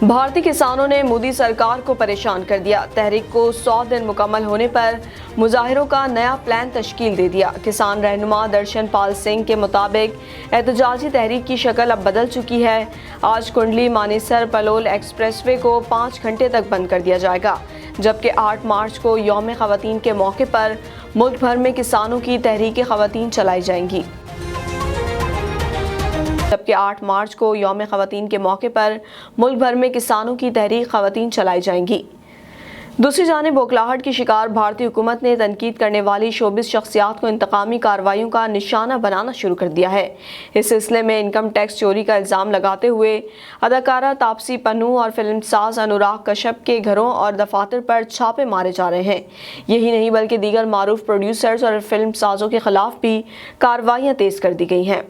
بھارتی کسانوں نے مودی سرکار کو پریشان کر دیا۔ تحریک کو 100 دن مکمل ہونے پر مظاہروں کا نیا پلان تشکیل دے دیا۔ کسان رہنما درشن پال سنگھ کے مطابق احتجاجی تحریک کی شکل اب بدل چکی ہے۔ آج کنڈلی مانیسر پلول ایکسپریس وے کو 5 گھنٹے تک بند کر دیا جائے گا، جبکہ 8 مارچ کو یوم خواتین کے موقع پر ملک بھر میں کسانوں کی تحریک خواتین چلائی جائیں گی۔ جبکہ 8 مارچ کو یوم خواتین کے موقع پر ملک بھر میں کسانوں کی تحریک خواتین چلائی جائیں گی۔ دوسری جانب بوکھلاہٹ کی شکار بھارتی حکومت نے تنقید کرنے والی شوبز شخصیات کو انتقامی کارروائیوں کا نشانہ بنانا شروع کر دیا ہے۔ اس سلسلے میں انکم ٹیکس چوری کا الزام لگاتے ہوئے اداکارہ تاپسی پنو اور فلم ساز انوراگ کشیپ کے گھروں اور دفاتر پر چھاپے مارے جا رہے ہیں۔ یہی نہیں بلکہ دیگر معروف پروڈیوسرز اور فلم سازوں کے خلاف بھی کارروائیاں تیز کر دی گئی ہیں۔